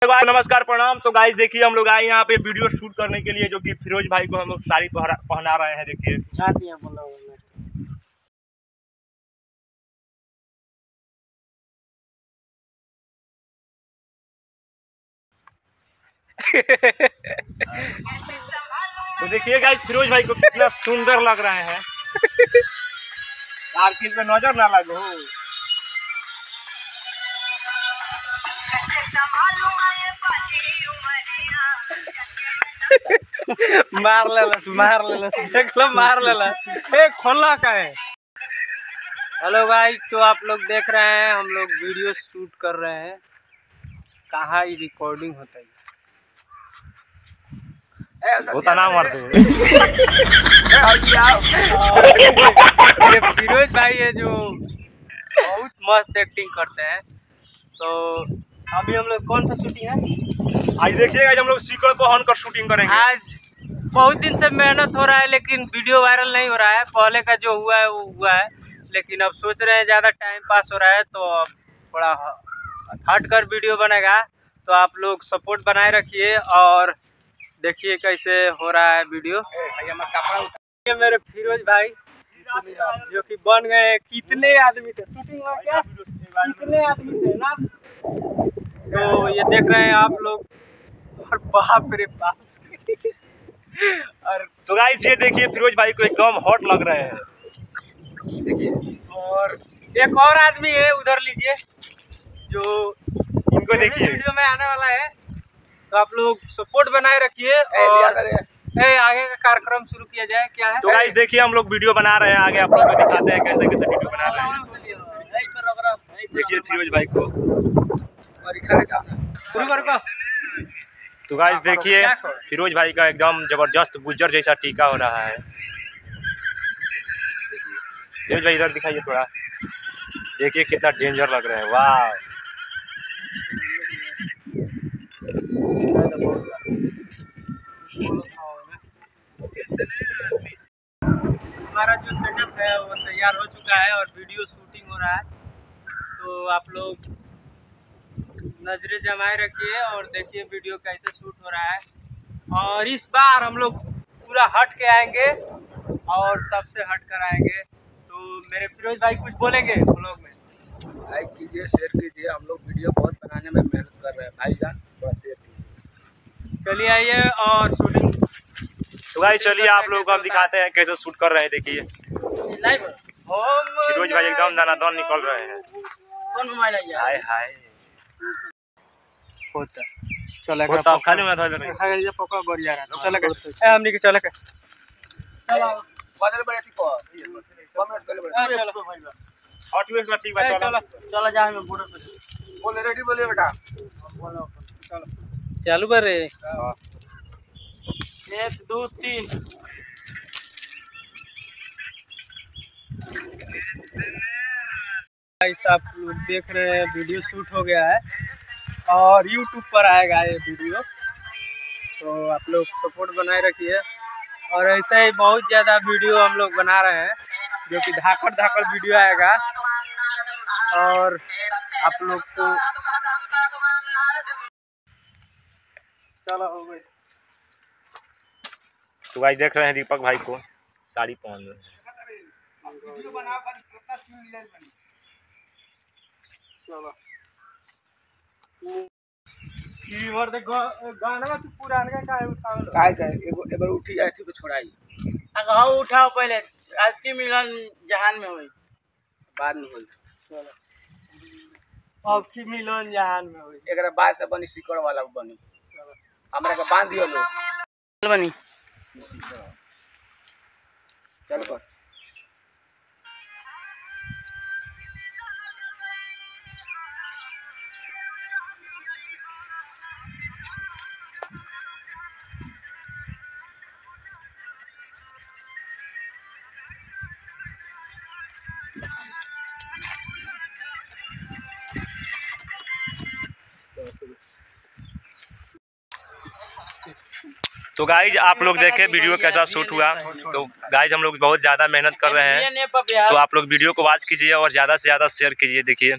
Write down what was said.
तो गाइस नमस्कार प्रणाम। तो गाइस देखिए हम लोग आए यहाँ पे वीडियो शूट करने के लिए, जो कि फिरोज भाई को हम लोग साड़ी पहना रहे हैं। देखिए तो देखिए गाइस फिरोज भाई को कितना सुंदर लग रहे हैं। यार किस पे नजर ना लगो। मार लेलस देख लो मार लेलस। ए खोला का है। हेलो गाइस, तो आप लोग देख रहे हैं हम लोग वीडियो शूट कर रहे हैं। कहाँ ही रिकॉर्डिंग होता है। होता ना मर दे। ये फिरोज भाई है जो बहुत मस्त एक्टिंग करते हैं। तो अभी हम लोग कौन सा शूटिंग है? आज देखिएगा हम लोग सीकर पहन कर शूटिंग करेंगे। आज बहुत दिन से मेहनत हो रहा है, लेकिन वीडियो वायरल नहीं हो रहा है। पहले का जो हुआ है वो हुआ है, लेकिन अब सोच रहे हैं ज़्यादा टाइम पास हो रहा है तो अब थोड़ा हट कर वीडियो बनेगा। तो आप लोग सपोर्ट बनाए रखिए और देखिए कैसे हो रहा है वीडियो। ये मेरे फिरोज भाई जो कि बन गए। कितने आदमी थे शूटिंग में? क्या कितने आदमी थे ना? तो ये देख रहे हैं आप लोग। और बाप रे बाप। और तो गाइस ये देखिए फिरोज भाई को एकदम हॉट लग रहे हैं। देखिए, और एक और आदमी है उधर लीजिए, जो इनको देखिए वीडियो में आने वाला है। तो आप लोग सपोर्ट बनाए रखिए और आगे का कार्यक्रम शुरू किया जाए। क्या है? तो गाइस देखिए हम लोग वीडियो बना रहे हैं, आगे आप लोग को दिखाते हैं कैसे कैसे वीडियो बना रहे हैं। देखिए फिरोज भाई को। तो गाइस देखिए फिरोज भाई का एकदम जबरदस्त गुज्जर जैसा टीका हो रहा है। फिरोज भाई इधर दिखाइए थोड़ा, देखिए कितना डेंजर लग रहा है। वाह हमारा जो सेटअप है वो तैयार हो चुका है और वीडियो शूटिंग हो रहा है। तो आप लोग नजरें जमाए रखिए और देखिए वीडियो कैसे शूट हो रहा है। और इस बार हम लोग पूरा हट के आएंगे और सबसे हट कर आएंगे। तो मेरे फिरोज भाई कुछ बोलेंगे ब्लॉग में? लाइक कीजिए, शेयर कीजिए। हम लोग वीडियो बहुत बनाने में मेहनत कर रहे हैं भाईजान, थोड़ा शेयर कीजिए। चलिए आइए और शूटिंग। तो गाइस चलिए आप लोगों को हम दिखाते हैं कैसे शूट कर रहे हैं। देखिए फिरोज भाई एकदम दानादार निकल रहे हैं। कौन मोबाइल है? हाय हाय होता चले वो तो खाली में था इधर। ये पका बढ़िया रहा। चले ए हमनी के चले के चलो बदल बड़े थी पर 1 मिनट पहले बड़े चलो भाई बा। हॉट वेस में ठीक बात। चलो चलो जा हम बॉर्डर पे बोले रेडी बोलिए बेटा। बोलो चलो चालू कर रे। 1 2 3। गाइस आप लोग देख रहे हैं वीडियो शूट हो गया है और YouTube पर आएगा ये वीडियो। तो आप लोग सपोर्ट बनाए रखिए और ऐसे ही बहुत ज़्यादा वीडियो हम लोग बना रहे हैं, जो कि धाकड़ वीडियो आएगा। और आप लोग को चलो हो गई। तो गाइस देख रहे हैं दीपक भाई को साड़ी पहन रहे हैं। चलो इधर देखो गाना तू पुराना का उठाओ काय एक बार उठी जाए थी पे छोड़ाई। हाँ उठाओ पहले। आज की मिलन जहान में हुई, बाद में होई। चलो अब की मिलन जहान में हुई। एकरा बाद से बनी सिकड़ वाला बनी। हमरा के बांध दियो लो बनी। चल कर। तो गाइज आप लोग देखे वीडियो कैसा शूट हुआ। तो गाइज हम लोग बहुत ज़्यादा मेहनत कर रहे हैं, तो आप लोग वीडियो को वॉच कीजिए और ज़्यादा से ज़्यादा शेयर कीजिए। देखिए